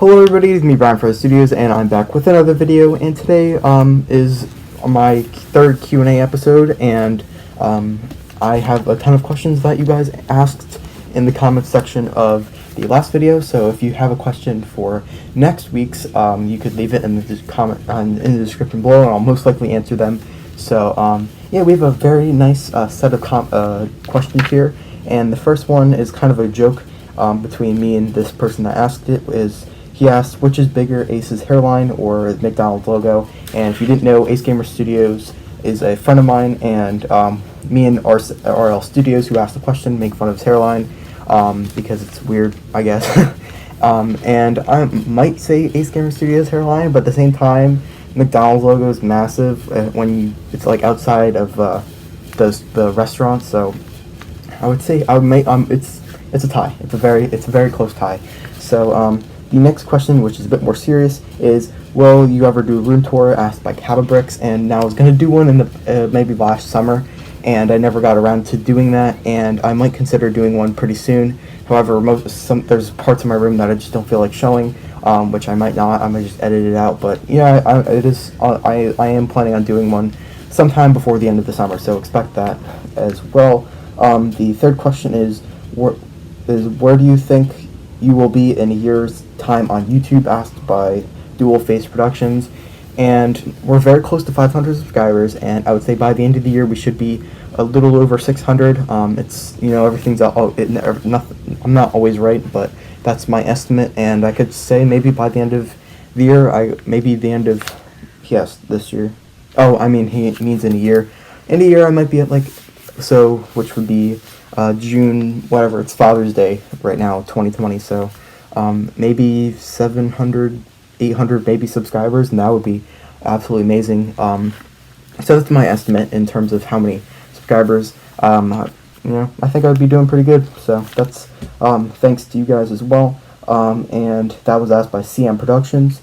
Hello everybody, it's me Brian from the Studios, and I'm back with another video, and today is my third Q&A episode, and I have a ton of questions that you guys asked in the comments section of the last video. So if you have a question for next week's, you could leave it in the comment in the description below, and I'll most likely answer them. So yeah, we have a very nice set of questions here, and the first one is kind of a joke between me and this person that asked it. He asked, which is bigger, Ace's hairline or the McDonald's logo? And if you didn't know, Ace Gamer Studios is a friend of mine, and me and RL Studios, who asked the question, make fun of his hairline because it's weird, I guess. And I might say Ace Gamer Studios hairline, but at the same time, McDonald's logo is massive it's like outside of the restaurant. So I would say it's a tie. It's a very close tie. So the next question, which is a bit more serious, is will you ever do a room tour? Asked by Battlepacks, and now I was going to do one in the maybe last summer, and I never got around to doing that, and I might consider doing one pretty soon. However, there's parts of my room that I just don't feel like showing, which I might not. I might just edit it out, but yeah, I am planning on doing one sometime before the end of the summer, so expect that as well. The third question is where do you think you will be in a year's time on YouTube? Asked by Dual Face Productions, and we're very close to 500 subscribers, and I would say by the end of the year we should be a little over 600. It's, everything's I'm not always right, but that's my estimate, and I could say maybe by the end of the year, this year. Oh, I mean, he means in a year. In a year I might be at which would be June, whatever, it's Father's Day right now, 2020, so maybe 700, 800 maybe subscribers, and that would be absolutely amazing. So that's my estimate in terms of how many subscribers. I think I would be doing pretty good, so that's thanks to you guys as well. And that was asked by CM Productions,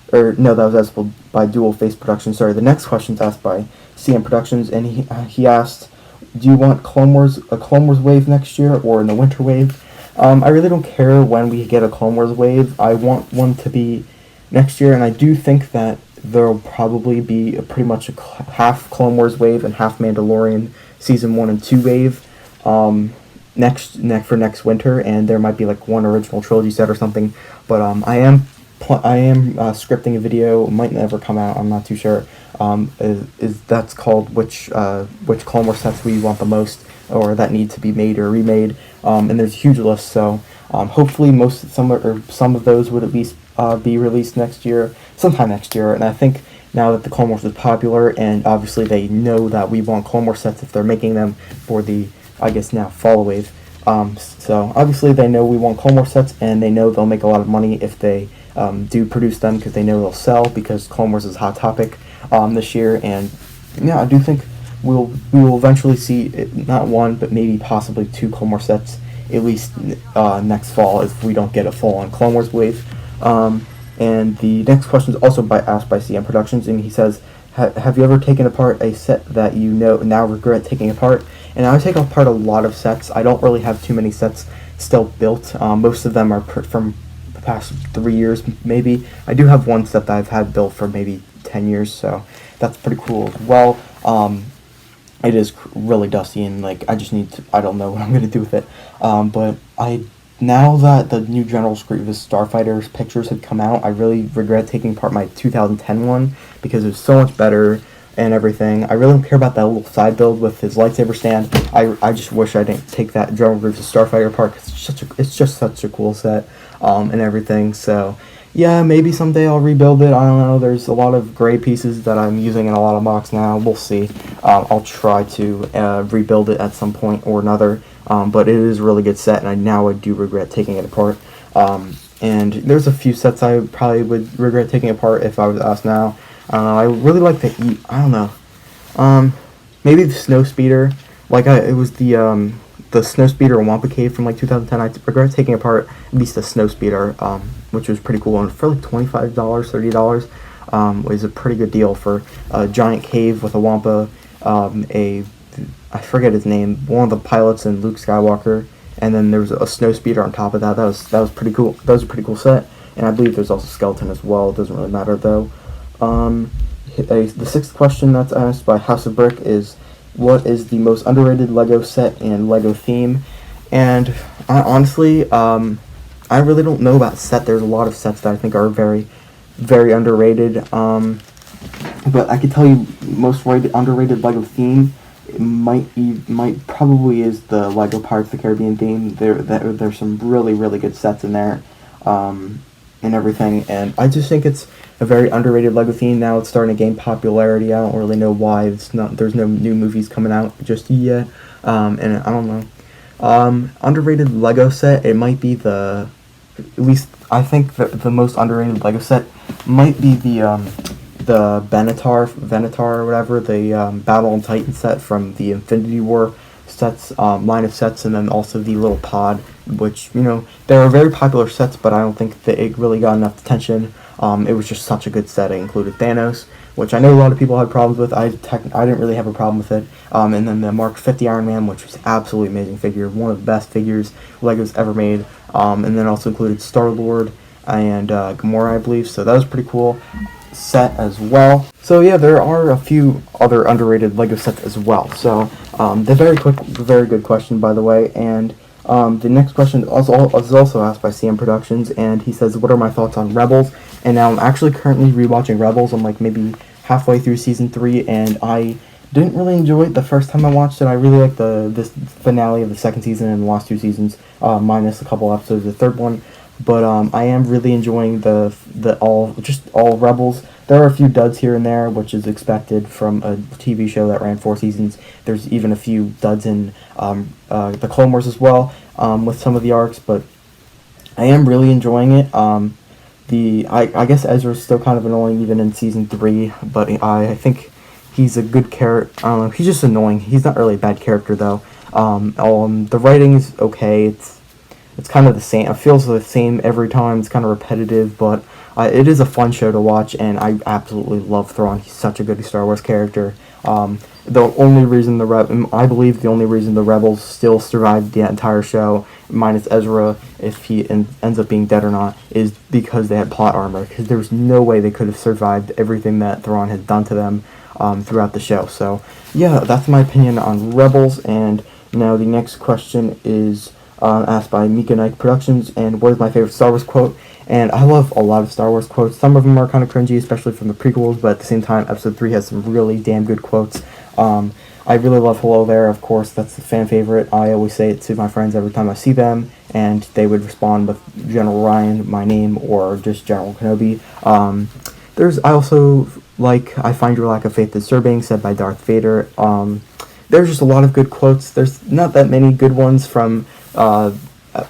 that was asked by Dual Face Productions. Sorry, the next question is asked by CM Productions, and he asked, do you want a Clone Wars wave next year or in the winter wave? I really don't care when we get a Clone Wars wave. I want one to be next year, and I do think that there'll probably be pretty much a half Clone Wars wave and half Mandalorian Season 1 and 2 wave for next winter, and there might be one original trilogy set or something. But I am scripting a video. It might never come out, I'm not too sure. That's called which Clone Wars sets we want the most, or that need to be made or remade, and there's a huge list, so hopefully some of those would at least be released sometime next year. And I think now that the Clone Wars is popular, and obviously they know that we want Clone Wars sets if they're making them for the, I guess now, fall wave, so obviously they know we want Clone Wars sets, and they know they'll make a lot of money if they do produce them, because they know they'll sell, because Clone Wars is a hot topic this year. And yeah, I do think we will eventually see not one but maybe possibly 2 Clone Wars sets at least next fall, if we don't get a full-on Clone Wars wave. And the next question is also asked by CM Productions, and he says, have you ever taken apart a set that you now regret taking apart? And I take apart a lot of sets. I don't really have too many sets still built. Most of them are from the past 3 years maybe. I do have one set that I've had built for maybe 10 years, so that's pretty cool as well. It is really dusty, and I don't know what I'm going to do with it. But now that the new General Grievous Starfighter pictures had come out, I really regret taking apart my 2010 one, because it was so much better and everything. I really don't care about that little side build with his lightsaber stand. I just wish I didn't take that General Grievous Starfighter apart, because it's just such a cool set and everything. So yeah, maybe someday I'll rebuild it. I don't know. There's a lot of gray pieces that I'm using in a lot of mocks now. We'll see. I'll try to rebuild it at some point or another. But it is a really good set, and I do regret taking it apart. And there's a few sets I probably would regret taking apart if I was asked now. I really like I don't know. Maybe the Snow Speeder. It was the Snow Speeder in Wampa Cave from 2010. I regret taking apart at least the Snow Speeder, which was pretty cool, and for $25, $30 was a pretty good deal for a giant cave with a Wampa, I forget his name, one of the pilots and Luke Skywalker, and then there was a Snow Speeder on top of that. That was pretty cool. That was a pretty cool set. and I believe there's also skeleton as well. It doesn't really matter though. The sixth question that's asked by House of Brick is, what is the most underrated Lego set and Lego theme? And honestly, I really don't know about set. There's a lot of sets that I think are very, very underrated. But I could tell you most underrated Lego theme might probably is the Lego Pirates of the Caribbean theme. There's some really, really good sets in there, and everything. And I just think it's a very underrated Lego theme. Now it's starting to gain popularity. I don't really know why. There's no new movies coming out just yet. And I don't know. Underrated Lego set. It might be at least I think the most underrated Lego set might be the Venator or whatever, the Battle on Titan set from the Infinity War sets, line of sets, and then also the little pod, which, they are very popular sets, but I don't think that it really got enough attention. It was just such a good set. It included Thanos, which I know a lot of people had problems with. I didn't really have a problem with it. And then the Mark 50 Iron Man, which was absolutely amazing figure, one of the best figures Lego's ever made. And then also included Star-Lord and Gamora, I believe, so that was pretty cool set as well. So yeah, there are a few other underrated Lego sets as well. So the very good question, by the way. And the next question is also asked by CM Productions, and he says, what are my thoughts on Rebels? And now I'm actually currently rewatching Rebels. I'm like maybe halfway through season 3, and I didn't really enjoy it the first time I watched it. I really liked this finale of the second season and the last 2 seasons, minus a couple episodes of the third one. But I am really enjoying all Rebels. There are a few duds here and there, which is expected from a TV show that ran 4 seasons. There's even a few duds in the Clone Wars as well, with some of the arcs, but I am really enjoying it. I guess Ezra's still kind of annoying even in season 3, but I think he's a good character. I don't know, he's just annoying. He's not really a bad character though. The writing is okay. It's kind of the same. It feels the same every time. It's kind of repetitive, but it is a fun show to watch, and I absolutely love Thrawn. He's such a good Star Wars character. The only reason I believe the only reason the Rebels still survived the entire show, minus Ezra, if he ends up being dead or not, is because they had plot armor. Because there was no way they could have survived everything that Thrawn had done to them throughout the show. So yeah, that's my opinion on Rebels. And now the next question is asked by Mika Nike Productions, and what is my favorite Star Wars quote? And I love a lot of Star Wars quotes. Some of them are kind of cringy, especially from the prequels, but at the same time, Episode 3 has some really damn good quotes. I really love Hello There, of course. That's the fan favorite. I always say it to my friends every time I see them, and they would respond with General Ryan, my name, or just General Kenobi. I also like, I find your lack of faith disturbing, said by Darth Vader. There's just a lot of good quotes. There's not that many good ones from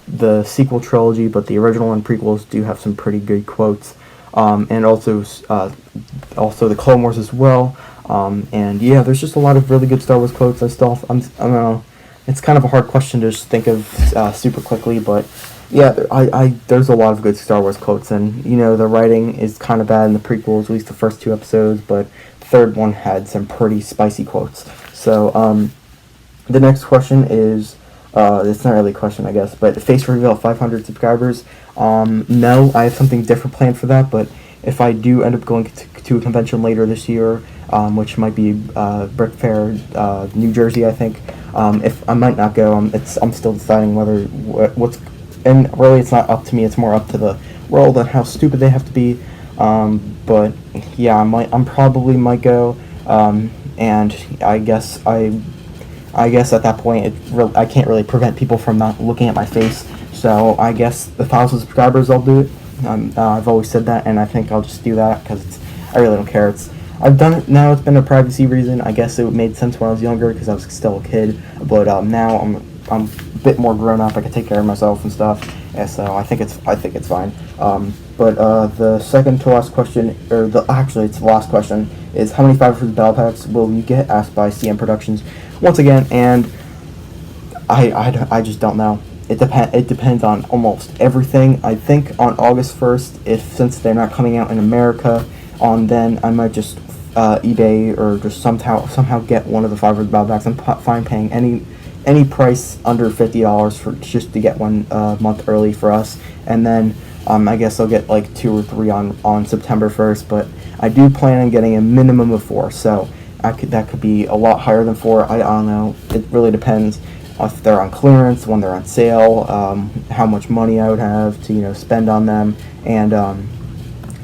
the sequel trilogy, but the original and prequels do have some pretty good quotes, and also the Clone Wars as well. And yeah, there's just a lot of really good Star Wars quotes. I don't know. It's kind of a hard question to just think of super quickly, but yeah, there's a lot of good Star Wars quotes, and the writing is kind of bad in the prequels, at least the first 2 episodes, but the third one had some pretty spicy quotes. So the next question is. It's not really a question, I guess, but face reveal 500 subscribers. No, I have something different planned for that, but if I do end up going to a convention later this year, which might be Brick Fair, New Jersey, I think, if I might not go, I'm still deciding and really it's not up to me, it's more up to the world and how stupid they have to be, but yeah, I probably might go, and I guess at that point, I can't really prevent people from not looking at my face. So I guess 1,000 subscribers, I'll do it. I've always said that, and I think I'll just do that because I really don't care. I've done it now. It's been a privacy reason. I guess it made sense when I was younger because I was still a kid. But now I'm a bit more grown up. I can take care of myself and stuff. Yeah, so I think it's fine. But the second to last question, actually it's the last question, is how many 500 Battlepacks will you get? Asked by CM Productions once again, and I just don't know. It depends on almost everything. I think on August 1st, since they're not coming out in America, then I might just eBay or just somehow get one of the 500 Battlepacks. I'm fine paying any price under $50 for just to get one a month early for us, and then I guess I'll get like 2 or 3 on September 1st, but I do plan on getting a minimum of 4. So that could be a lot higher than 4. I don't know. It really depends if they're on clearance, when they're on sale, how much money I would have to spend on them, and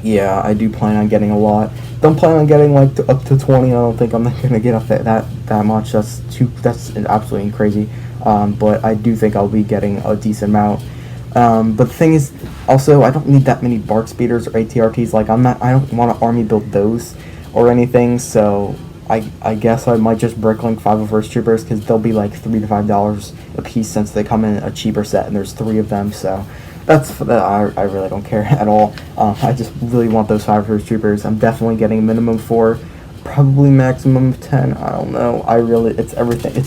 yeah, I do plan on getting a lot. Don't plan on getting like up to 20. I don't think I'm not gonna get up that much. That's absolutely crazy. But I do think I'll be getting a decent amount. But the thing is, also, I don't need that many bark speeders or ATRTs. Like I don't want to army build those or anything. So I guess I might just bricklink 501st troopers, because they'll be like $3 to $5 a piece since they come in a cheaper set and there's 3 of them. So I really don't care at all. I just really want those 501st troopers. I'm definitely getting a minimum 4, probably maximum of 10. I don't know. It's everything.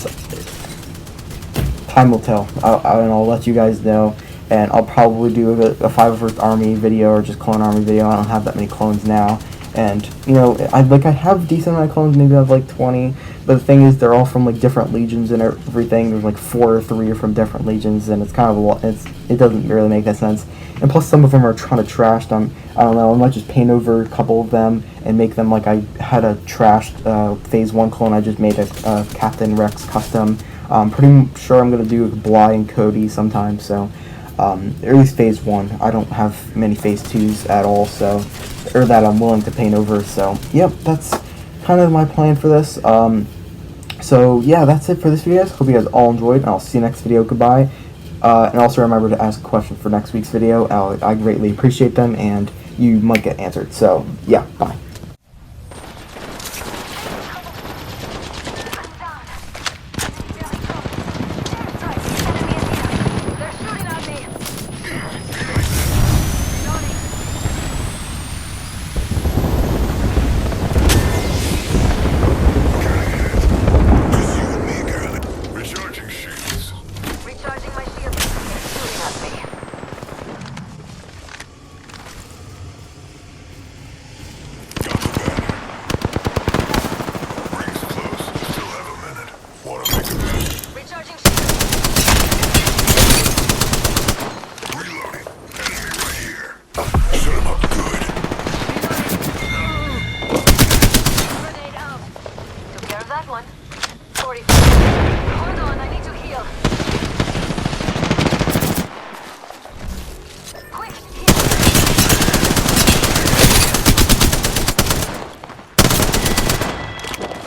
Time will tell. I'll let you guys know. And I'll probably do a 501st Army video or just Clone Army video. I don't have that many clones now. And, I have a decent amount of clones, maybe I have like 20. But the thing is, they're all from like different legions and everything. There's like 4 or 3 are from different legions, and it's kind of a lot. It doesn't really make that sense. And plus, some of them are kind of trashed. I don't know. I might just paint over a couple of them and make them like I had a trashed Phase 1 clone. I just made a Captain Rex custom. I'm pretty sure I'm gonna do Bly and Cody sometime. So. At least Phase 1. I don't have many Phase 2s at all, or that I'm willing to paint over, so, yep, that's kind of my plan for this. So, yeah, that's it for this video, guys. Hope you guys all enjoyed, and I'll see you next video. Goodbye. And also remember to ask a question for next week's video. I greatly appreciate them, and you might get answered. So, yeah, bye. That one. 40. Hold on, I need to heal. Quick, heal.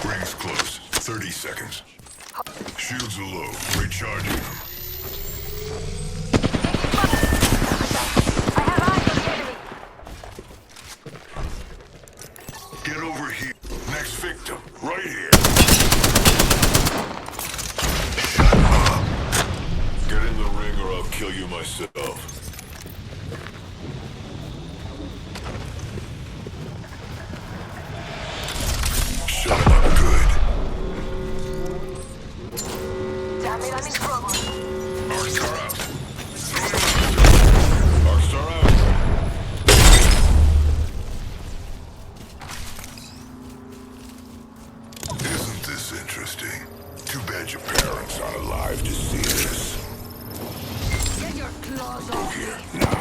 Rings close. 30 seconds. Shields are low. Recharging them. I have eyes on the enemy. Get over here. Next victim. Right here. Shut up. Get in the ring or I'll kill you myself. Shut up good. Damn it, I'm in trouble. Arcstar out. Arcstar out. Isn't this interesting? Too bad your parents aren't alive to see this. Get your claws Go off. here, now.